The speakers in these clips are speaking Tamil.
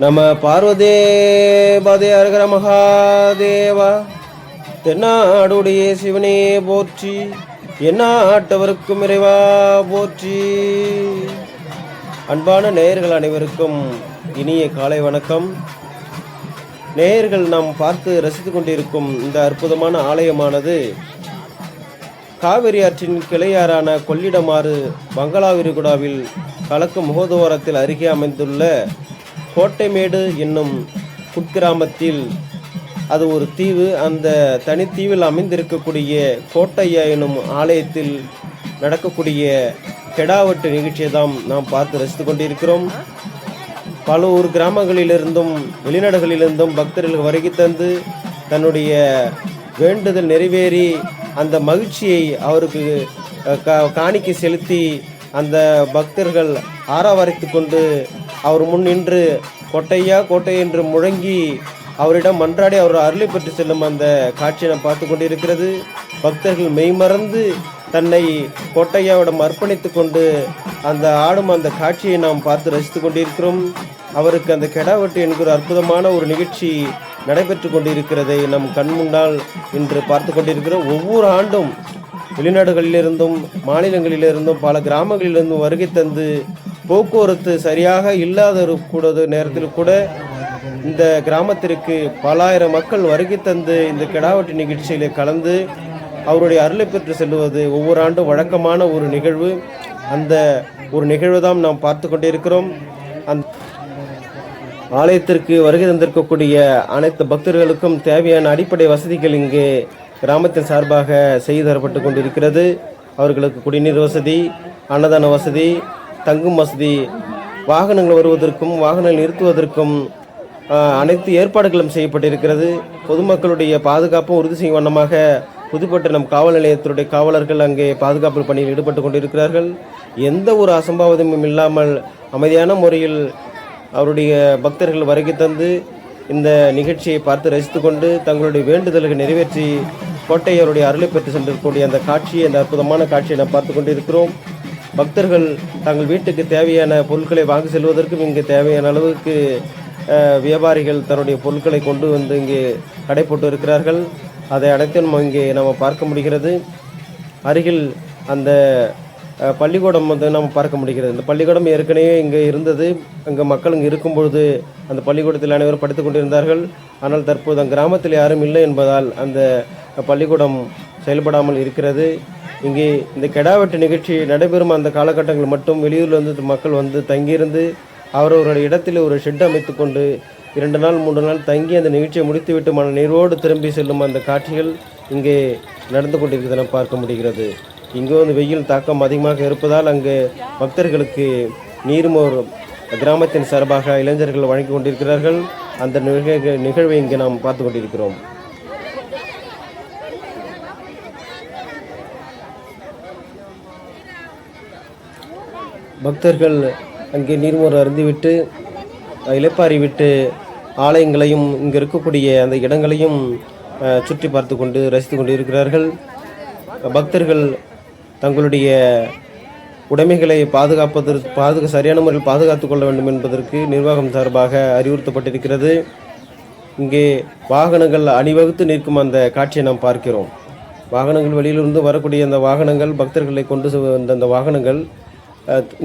நம பார்வதே பதே அரகர மகாதேவா. தென்னாடுடைய சிவனே போற்றி, எந்நாட்டவருக்கும் இறைவா போற்றி. அன்பான நேயர்கள் அனைவருக்கும் இனிய காலை வணக்கம். நேயர்கள் நாம் பார்த்து ரசித்து கொண்டிருக்கும் இந்த அற்புதமான ஆலயமானது காவிரி ஆற்றின் கிளையாறான கொள்ளிடமாறு வங்களா விரிகுடாவில் கலக்கு முகதுவாரத்தில் அருகே அமைந்துள்ள கோட்டைமேடு என்னும் குக்கிராமத்தில், அது ஒரு தீவு, அந்த தனித்தீவில் அமைந்திருக்கக்கூடிய கோட்டையா எனும் ஆலயத்தில் நடக்கக்கூடிய கெடாவெட்டு நிகழ்ச்சியை தான் நாம் பார்த்து ரசித்து கொண்டிருக்கிறோம். பல ஊர் கிராமங்களிலிருந்தும் வெளிநாடுகளிலிருந்தும் பக்தர்கள் வருகை தந்து தன்னுடைய வேண்டுதல் நிறைவேறி அந்த மகிழ்ச்சியை அவருக்கு காணிக்கை செலுத்தி அந்த பக்தர்கள் ஆரவாரித்து கொண்டு அவர் முன் நின்று கோட்டையா கோட்டை என்று முழங்கி அவரிடம் மன்றாடி அவர் அருளை பெற்று செல்லும் அந்த காட்சியை நாம் பார்த்து கொண்டிருக்கிறது. பக்தர்கள் மெய்மறந்து தன்னை கோட்டையாவிடம் அர்ப்பணித்து கொண்டு அந்த ஆடும் அந்த காட்சியை நாம் பார்த்து ரசித்து கொண்டிருக்கிறோம். அவருக்கு அந்த கெடாவெட்டு என்கிற அற்புதமான ஒரு நிகழ்ச்சி நடைபெற்று கொண்டிருக்கிறதை நம் கண் முன்னால் இன்று பார்த்து கொண்டிருக்கிறோம். ஒவ்வொரு ஆண்டும் வெளிநாடுகளிலிருந்தும் மாநிலங்களிலிருந்தும் பல கிராமங்களிலிருந்தும் வருகை தந்து போக்குவரத்து சரியாக இல்லாத கூடாத நேரத்தில் கூட இந்த கிராமத்திற்கு பல ஆயிரம் மக்கள் வருகை தந்து இந்த கெடாவெட்டு நிகழ்ச்சியிலே கலந்து அவருடைய அருளை பெற்று செல்வது ஒவ்வொரு ஆண்டும் வழக்கமான ஒரு நிகழ்வு. அந்த ஒரு நிகழ்வு தான் நாம் பார்த்து கொண்டிருக்கிறோம். அந்த ஆலயத்திற்கு வருகை தந்திருக்கக்கூடிய அனைத்து பக்தர்களுக்கும் தேவையான அடிப்படை வசதிகள் இங்கே கிராமத்தின் சார்பாக செய்து தரப்பட்டு கொண்டிருக்கிறது. அவர்களுக்கு குடிநீர் வசதி, அன்னதான வசதி, தங்கும் வசதி, வாகனங்கள் வருவதற்கும் வாகனங்கள் நிறுத்துவதற்கும் அனைத்து ஏற்பாடுகளும் செய்யப்பட்டிருக்கிறது. பொதுமக்களுடைய பாதுகாப்பும் உறுதி செய்யும் வண்ணமாக புதுப்பட்டினம் காவல் நிலையத்தினுடைய காவலர்கள் அங்கே பாதுகாப்பு பணியில் ஈடுபட்டு கொண்டிருக்கிறார்கள். எந்த ஒரு அசம்பாவிதமும் இல்லாமல் அமைதியான முறையில் அவருடைய பக்தர்கள் வருகை தந்து இந்த நிகழ்ச்சியை பார்த்து ரசித்து கொண்டு தங்களுடைய வேண்டுதல்களை நிறைவேற்றி கோட்டையருடைய அருளை பெற்று சென்றிருக்கக்கூடிய அந்த காட்சியை, அந்த அற்புதமான காட்சியை நாம் பார்த்து கொண்டிருக்கிறோம். பக்தர்கள் தங்கள் வீட்டுக்கு தேவையான பொருட்களை வாங்கி செல்வதற்கும் இங்கு தேவையான அளவுக்கு வியாபாரிகள் தன்னுடைய பொருட்களை கொண்டு வந்து இங்கே கடை போட்டு இருக்கிறார்கள். அதை அனைத்தும் இங்கே நாம் பார்க்க முடிகிறது. அருகில் அந்த பள்ளிக்கூடம் வந்து நாம் பார்க்க முடிகிறது. இந்த பள்ளிக்கூடம் ஏற்கனவே இங்கே இருந்தது. அங்கே மக்கள் இங்கே இருக்கும் பொழுது அந்த பள்ளிக்கூடத்தில் அனைவரும் படித்து கொண்டிருந்தார்கள். ஆனால் தற்போது அந்த கிராமத்தில் யாரும் இல்லை என்பதால் அந்த பள்ளிக்கூடம் செயல்படாமல் இருக்கிறது. இங்கே இந்த கெடாவெட்டு நிகழ்ச்சி நடைபெறும் அந்த காலகட்டங்கள் மட்டும் வெளியூரிலிருந்து மக்கள் வந்து தங்கியிருந்து அவரவருடைய இடத்தில் ஒரு ஷெட் அமைத்து கொண்டு 2 நாள் 3 நாள் தங்கி அந்த நிகழ்ச்சியை முடித்துவிட்டு மன நீரோடு திரும்பி செல்லும் அந்த காட்சிகள் இங்கே நடந்து கொண்டிருக்கிறத பார்க்க முடிகிறது. இங்கே வந்து வெயில் தாக்கம் அதிகமாக இருப்பதால் அங்கு பக்தர்களுக்கு நீர்மோர் கிராமத்தின் சார்பாக இளைஞர்கள் வழங்கி கொண்டிருக்கிறார்கள். அந்த நிகழ்வை இங்கே நாம் பார்த்து கொண்டிருக்கிறோம். பக்தர்கள் அங்கே நீர்மோர் அருந்திவிட்டு இளைப்பாரி விட்டு ஆலயங்களையும் இங்கே இருக்கக்கூடிய அந்த இடங்களையும் சுற்றி பார்த்து கொண்டு ரசித்து கொண்டு இருக்கிறார்கள். பக்தர்கள் தங்களுடைய உடைமைகளை சரியான முறையில் பாதுகாத்து கொள்ள வேண்டும் என்பதற்கு நிர்வாகம் சார்பாக அறிவுறுத்தப்பட்டிருக்கிறது. இங்கே வாகனங்கள் அணிவகுத்து நிற்கும் அந்த காட்சியை நாம் பார்க்கிறோம். வாகனங்கள் வெளியிலிருந்து வரக்கூடிய அந்த வாகனங்கள், பக்தர்களை கொண்டு வந்த அந்த வாகனங்கள்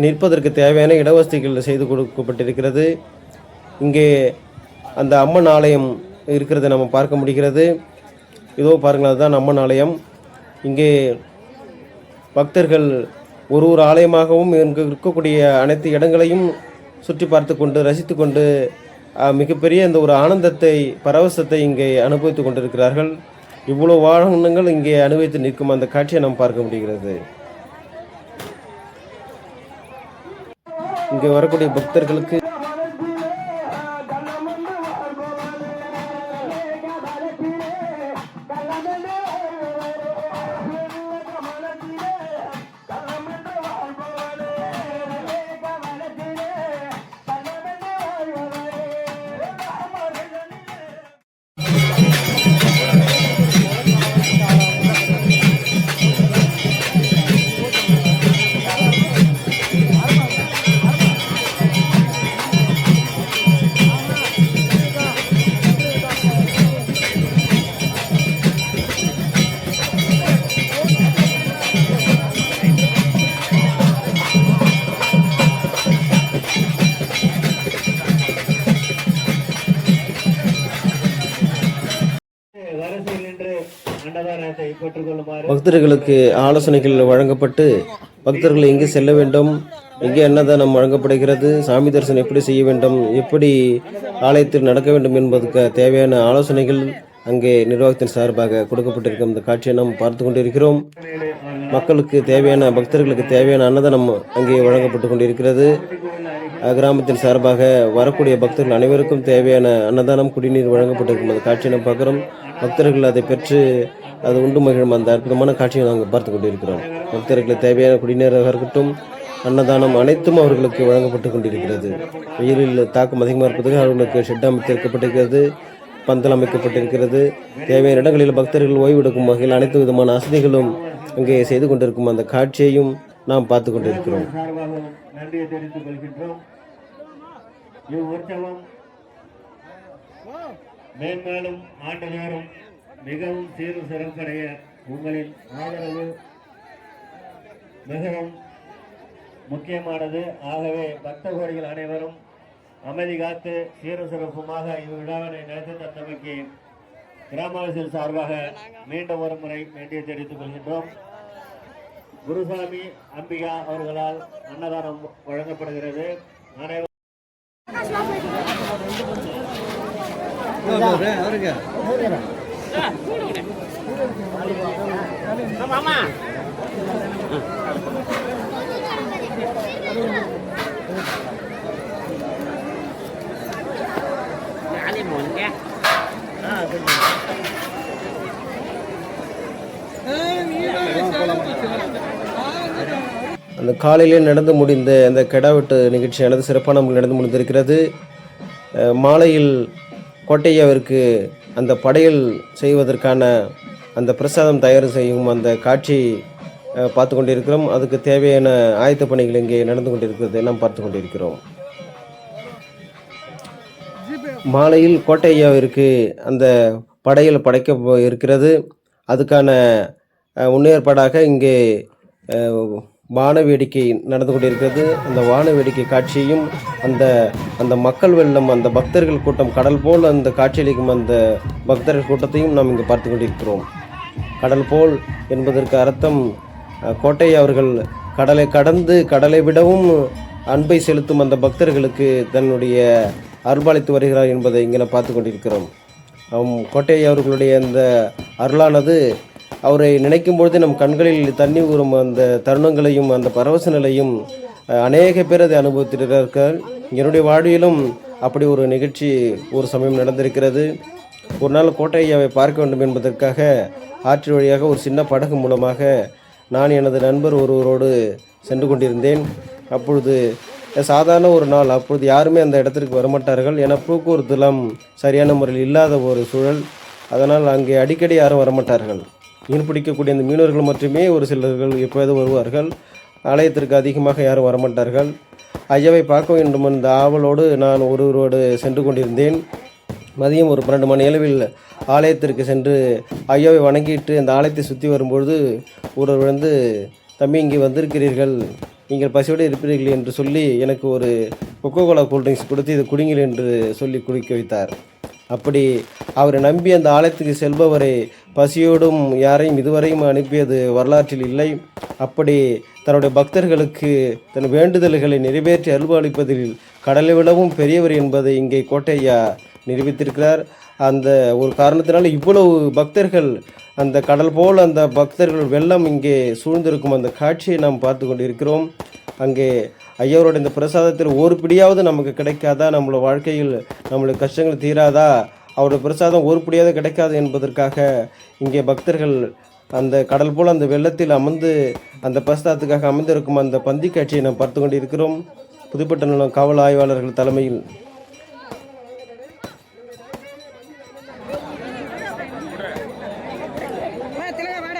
நிற்பதற்கு தேவையான இடவசதிகள் செய்து கொடுக்கப்பட்டிருக்கிறது. இங்கே அந்த அம்மன் ஆலயம் இருக்கிறத நம்ம பார்க்க முடிகிறது. இதோ பாருங்கள், அதுதான் அம்மன் ஆலயம். இங்கே பக்தர்கள் ஒரு ஆலயமாகவும் இங்கு இருக்கக்கூடிய அனைத்து இடங்களையும் சுற்றி பார்த்து கொண்டு ரசித்து கொண்டு மிகப்பெரிய இந்த ஒரு ஆனந்தத்தை, பரவசத்தை இங்கே அனுபவித்து கொண்டிருக்கிறார்கள். இவ்வளோ வாகனங்கள் இங்கே அனுபவித்து நிற்கும் அந்த காட்சியை நாம் பார்க்க முடிகிறது. இங்கே வரக்கூடிய பக்தர்களுக்கு பக்தர்களுக்கு ஆலோசனைகள் வழங்கப்பட்டு பக்தர்கள் எங்கே செல்ல வேண்டும், எங்கே அன்னதானம் வழங்கப்படுகிறது, சாமி தரிசனம் எப்படி செய்ய வேண்டும், எப்படி ஆலயத்தில் நடக்க வேண்டும் என்பதற்கு தேவையான ஆலோசனைகள் அங்கே நிர்வாகத்தின் சார்பாக கொடுக்கப்பட்டிருக்கும் இந்த காட்சியை நாம் பார்த்து கொண்டிருக்கிறோம். மக்களுக்கு தேவையான, பக்தர்களுக்கு தேவையான அன்னதானம் அங்கே வழங்கப்பட்டு கொண்டிருக்கிறது. கிராமத்தின் சார்பாக வரக்கூடிய பக்தர்கள் அனைவருக்கும் தேவையான அன்னதானம், குடிநீர் வழங்கப்பட்டிருக்கும் அந்த காட்சியை நாம் பார்க்கிறோம். பக்தர்கள் அதை பெற்று அது உண்டு மகிழும் அந்த அற்புதமான காட்சியை நாங்கள் பார்த்து கொண்டிருக்கிறோம். பக்தர்களுக்கு தேவையான குடிநீராக இருக்கட்டும், அன்னதானம் அனைத்தும் அவர்களுக்கு வழங்கப்பட்டு கொண்டிருக்கிறது. வெயிலில் தாக்கம் அதிகமாக இருப்பதற்கு அவர்களுக்கு ஷெட் அமைத்திருக்கப்பட்டிருக்கிறது, பந்தல் அமைக்கப்பட்டிருக்கிறது. தேவையான இடங்களில் பக்தர்கள் ஓய்வெடுக்கும் வகையில் அனைத்து விதமான வசதிகளும் அங்கே செய்து கொண்டிருக்கும் அந்த காட்சியையும் நாம் பார்த்து கொண்டிருக்கிறோம். நன்றியை தெரிவித்துக் கொள்கின்றோம். இவ்வுற்சவம் மேன்மேலும் ஆண்டுதோறும் மிகவும் சீரும் சிறப்படைய உங்களின் ஆதரவு மிகவும் முக்கியமானது. ஆகவே பக்த கோடிகள் அனைவரும் அமைதி காத்து சீரும் சிறப்புமாக இவ்விழாவினை நடத்தி தந்தமைக்கு கிராமவாசிகள் சார்பாக மீண்டும் ஒரு முறை நன்றியை தெரிவித்துக் கொள்கின்றோம். குருசாமி அம்பிகா அவர்களால் அன்னதானம் வழங்கப்படுகிறது. அந்த காலையிலே நடந்து முடிந்த அந்த கெடாவெட்டு நிகழ்ச்சியானது சிறப்பான முறையில் நடந்து முடிந்திருக்கிறது. மாலையில் கோட்டையாவிற்கு அந்த படையல் செய்வதற்கான அந்த பிரசாதம் தயார் செய்யும் அந்த காட்சி பார்த்து கொண்டிருக்கிறோம். அதுக்கு தேவையான ஆயத்த பணிகள் இங்கே நடந்து கொண்டிருக்கிறது நாம் பார்த்து கொண்டிருக்கிறோம். மாலையில் கோட்டையாவிற்கு அந்த படையல் படைக்க இருக்கிறது. அதுக்கான முன்னேற்பாடாக இங்கே வான வேடிக்கை நடந்து கொண்டிருக்கிறது. அந்த வான வேடிக்கை காட்சியையும் அந்த மக்கள் வெள்ளம், அந்த பக்தர்கள் கூட்டம், கடல் போல் அந்த காட்சியளிக்கும் அந்த பக்தர்கள் கூட்டத்தையும் நாம் இங்கே பார்த்து கொண்டிருக்கிறோம். கடல் போல் என்பதற்கு அர்த்தம் கோட்டை அவர்கள் கடலை கடந்து கடலை விடவும் அன்பை செலுத்தும் அந்த பக்தர்களுக்கு தன்னுடைய அருள்பாலித்து வருகிறார் என்பதை இங்கே பார்த்து கொண்டிருக்கிறோம். கோட்டை அவர்களுடைய அந்த அருளானது அவரை நினைக்கும் பொழுது நம் கண்களில் தண்ணி ஊறும் அந்த தருணங்களையும் அந்த பரவச நிலையும் அநேக பேர் அதை அனுபவித்திருக்கிறார்கள். என்னுடைய வாழ்விலும் அப்படி ஒரு நிகழ்ச்சி ஒரு சமயம் நடந்திருக்கிறது. ஒரு நாள் கோட்டையாவை பார்க்க வேண்டும் என்பதற்காக ஆற்று வழியாக ஒரு சின்ன படகு மூலமாக நான் எனது நண்பர் ஒருவரோடு சென்று கொண்டிருந்தேன். அப்பொழுது சாதாரண ஒரு நாள், அப்பொழுது யாருமே அந்த இடத்திற்கு வரமாட்டார்கள். ஏன்னா போக்குவரத்துலாம் சரியான முறையில் இல்லாத ஒரு சூழல். அதனால் அங்கே அடிக்கடி யாரும் வரமாட்டார்கள். மீன் பிடிக்கக்கூடிய அந்த மீனவர்கள் மட்டுமே ஒரு சிலர்கள் எப்போது வருவார்கள். ஆலயத்திற்கு அதிகமாக யாரும் வரமாட்டார்கள். ஐயாவை பார்க்க வேண்டும் என்ற ஆவலோடு நான் ஒருவரோடு சென்று கொண்டிருந்தேன். மதியம் ஒரு 12 மணி அளவில் ஆலயத்திற்கு சென்று ஐயாவை வணங்கிட்டு அந்த ஆலயத்தை சுற்றி வரும்பொழுது ஒருவர் வந்து, தம்பி இங்கே வந்திருக்கிறீர்கள், நீங்கள் பசியோடு இருப்பீர்கள் என்று சொல்லி எனக்கு ஒரு கொக்கோகோலா கூல்ட்ரிங்க்ஸ் கொடுத்து இதை குடிங்கள் என்று சொல்லி குடிக்க வைத்தார். அப்படி அவரை நம்பி அந்த ஆலயத்துக்கு செல்பவரை பசியோடும் யாரையும் இதுவரையும் அனுப்பியது வரலாற்றில் இல்லை. அப்படி தன்னுடைய பக்தர்களுக்கு தன் வேண்டுதல்களை நிறைவேற்றி அருள்பாலிப்பதில் கடலை விடவும் பெரியவர் என்பதை இங்கே கோட்டையா நிரூபித்திருக்கிறார். அந்த ஒரு காரணத்தினால் இவ்வளவு பக்தர்கள், அந்த கடல் போல் அந்த பக்தர்கள் வெள்ளம் இங்கே சூழ்ந்திருக்கும் அந்த காட்சியை நாம் பார்த்து கொண்டிருக்கிறோம். அங்கே ஐயாவோட இந்த பிரசாதத்தில் ஒரு பிடியாவது நமக்கு கிடைக்காதா? நம்மளோட வாழ்க்கையில் நம்மளுடைய கஷ்டங்கள் தீராதா? அவருடைய பிரசாதம் ஒரு பிடியாவது கிடைக்காது என்பதற்காக இங்கே பக்தர்கள் அந்த கடல் போல் அந்த வெள்ளத்தில் அமர்ந்து அந்த பிரசாதத்துக்காக அமர்ந்திருக்கும் அந்த பந்தி காட்சியை நாம் பார்த்து கொண்டிருக்கிறோம். புதுப்பட்ட காவல் ஆய்வாளர்கள் தலைமையில்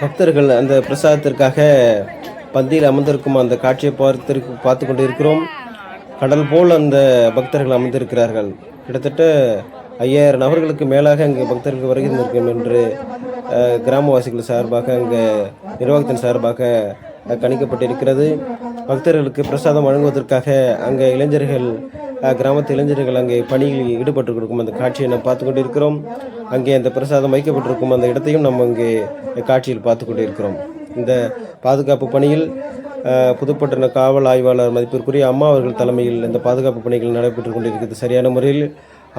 பக்தர்கள் அந்த பிரசாதத்திற்காக பந்தியில் அமர்ந்திருக்கும் அந்த காட்சியை பார்த்து கொண்டு இருக்கிறோம். கடல் போல் அந்த பக்தர்கள் அமர்ந்திருக்கிறார்கள். கிட்டத்தட்ட 5000 நபர்களுக்கு மேலாக அங்கே பக்தர்கள் வருகை இருக்கும் என்று கிராமவாசிகள் சார்பாக அங்கே நிர்வாகத்தின் சார்பாக கணிக்கப்பட்டிருக்கிறது. பக்தர்களுக்கு பிரசாதம் வழங்குவதற்காக அங்கே இளைஞர்கள் கிராமத்து இளைஞர்கள் அங்கே பணியில் ஈடுபட்டு கொடுக்கும் அந்த காட்சியை நாம் பார்த்து கொண்டிருக்கிறோம். அங்கே அந்த பிரசாதம் வைக்கப்பட்டிருக்கும் அந்த இடத்தையும் நம்ம அங்கே காட்சியில் பார்த்து கொண்டிருக்கிறோம். இந்த பாதுகாப்பு பணியில் புதுப்பட்டண காவல் ஆய்வாளர் மதிப்பிற்குரிய அம்மா அவர்கள் தலைமையில் இந்த பாதுகாப்பு பணிகள் நடைபெற்று கொண்டிருக்கிறது. சரியான முறையில்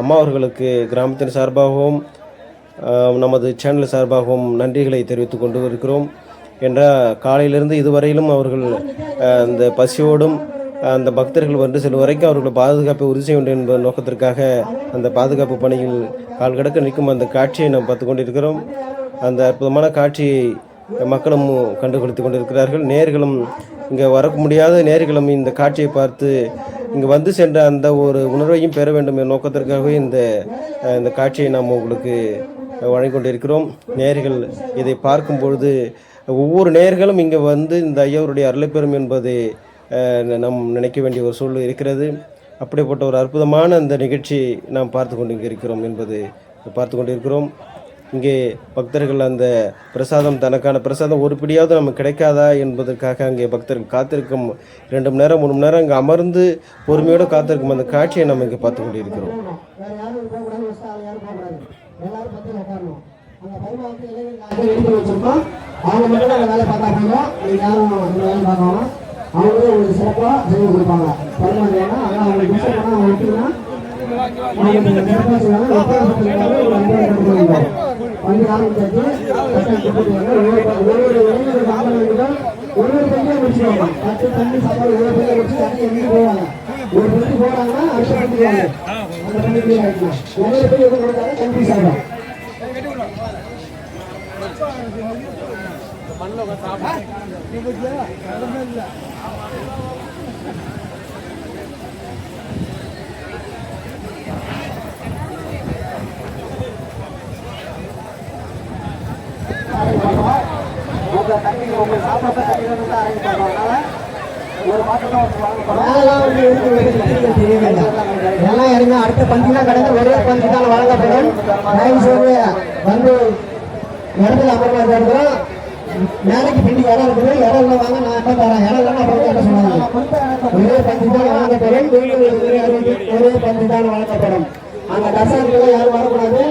அம்மா அவர்களுக்கு கிராமத்தின் சார்பாகவும் நமது சேனல் சார்பாகவும் நன்றிகளை தெரிவித்துக் கொண்டு இருக்கிறோம். என்றால் காலையிலிருந்து இதுவரையிலும் அவர்கள் அந்த பசியோடும் அந்த பக்தர்கள் வந்து செல்லும் வரைக்கும் அவர்கள் பாதுகாப்பை உறுதி செய்ய வேண்டும் என்பது நோக்கத்திற்காக அந்த பாதுகாப்பு பணியில் கால் கடக்க நிற்கும் அந்த காட்சியை நாம் பார்த்து கொண்டிருக்கிறோம். அந்த அற்புதமான காட்சியை மக்களும் கண்டுபிடித்து கொண்டிருக்கிறார்கள். நேர்களும் இங்கே வர முடியாத நேர்களும் இந்த காட்சியை பார்த்து இங்கே வந்து சென்ற அந்த ஒரு உணர்வையும் பெற வேண்டும் என்ற நோக்கத்திற்காகவே இந்த காட்சியை நாம் உங்களுக்கு வழங்கி கொண்டிருக்கிறோம். நேர்கள் இதை பார்க்கும் பொழுது ஒவ்வொரு நேர்களும் இங்கே வந்து இந்த ஐயாவுடைய அருளை பெறும் என்பதை நாம் நினைக்க வேண்டிய ஒரு சூழல் இருக்கிறது. அப்படிப்பட்ட ஒரு அற்புதமான அந்த நிகழ்ச்சியை நாம் பார்த்து கொண்டிருக்கிறோம். இங்கே பக்தர்கள் அந்த பிரசாதம் தனக்கான பிரசாதம் ஒரு பிடியாவது நமக்கு கிடைக்காதா என்பதற்காக அங்கே பக்தர்கள் காத்திருக்கும் 2 மணி நேரம் 3 மணி நேரம் அங்கே அமர்ந்து பொறுமையோடு காத்திருக்கும் அந்த காட்சியை நம்ம இங்கே பார்த்து கொண்டிருக்கிறோம். அவங்களே உங்களுக்கு சிறப்பாக செய்து கொடுப்பாங்க. பரவாயில்லைன்னா அதான் அவங்களுக்கு டிஸ்டர்ப் பண்ணால் அவங்க விட்டுருன்னா அவங்க சிறப்பாக செய்வாங்க. வந்து ஆரம்பிச்சாச்சு ஒவ்வொரு இளைஞர்கள் ஆம்பளைங்களும் ஒவ்வொரு பையன் முடிச்சுவாங்க. 10 தண்ணி சாப்பாடு ஒவ்வொரு பையன் முடிச்சு தண்ணி எங்கேயும் போவாங்க. ஒரு பள்ளி போனாங்கன்னா அடுத்த பள்ளிக்குவாங்க. அந்த பள்ளிக்கு ஆகிக்கலாம். நிறைய பேர் எதுவும் கொடுத்தாங்க கன்ஃபியூஸ் ஆகும். எல்லாம் இறங்க அடுத்த பஞ்சு தான் கிடையாது. ஒரே பஞ்சு தான் வழங்கப்படும். தயவு செய்து வந்து இடத்துல அமர்வாங்க. நாளைக்கு பின்னி இடம் இருக்குது. இடம் இல்லை வாங்க, நான் எப்போ தரேன். இடம் இல்லைன்னா அப்புறம் என்ன சொன்னாங்க. ஒரே பஞ்சு தான் வழங்கப்படும். ஒரே பஞ்சு தான் வழங்கப்படும். அந்த கசாரிகளை யாரும் வரக்கூடாது.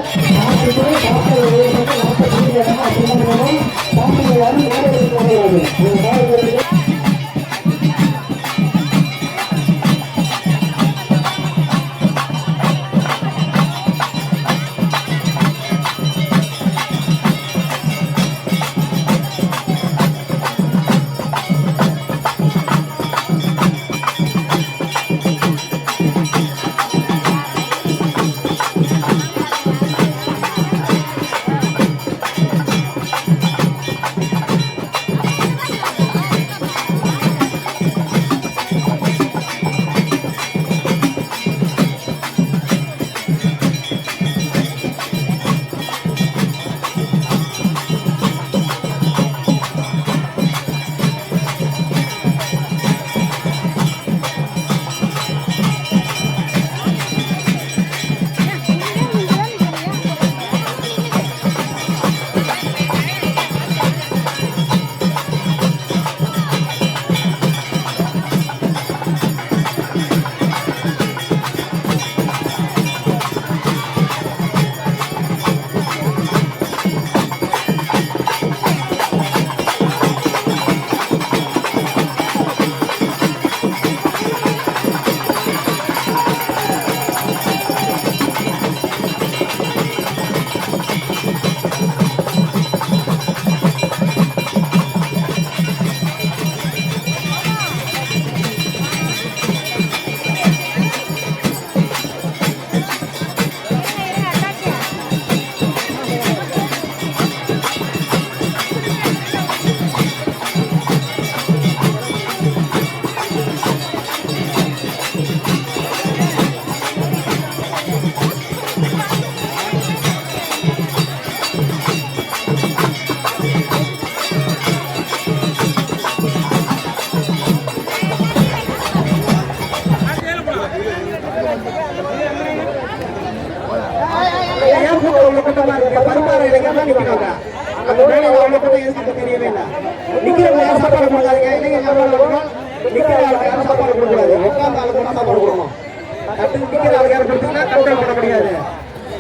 கட்டு நிக்கிறவங்க யாரும் கொடுத்தீங்கன்னா கண்ட்ரோல் பண்ண முடியாது.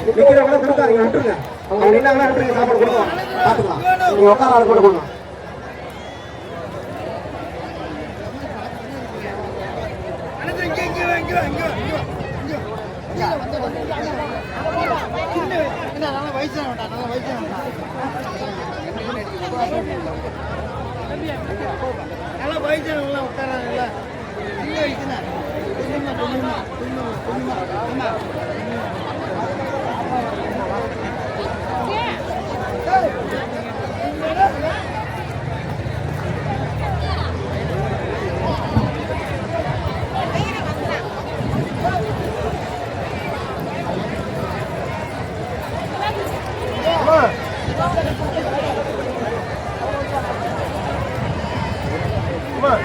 நிக்கிறவங்க கொடுக்காதீங்க, விட்டுருங்க. அவங்க நின்னாங்கன்னா விட்டுருங்க, சாப்பாடு கொடுக்கலாம், பார்த்துக்கலாம். நீங்க உட்கார ஆள் கூட கொடுக்கலாம். நல்லா வயசானவங்களாம் உட்காராங்கல்ல, இங்க வைக்கணும். Come on.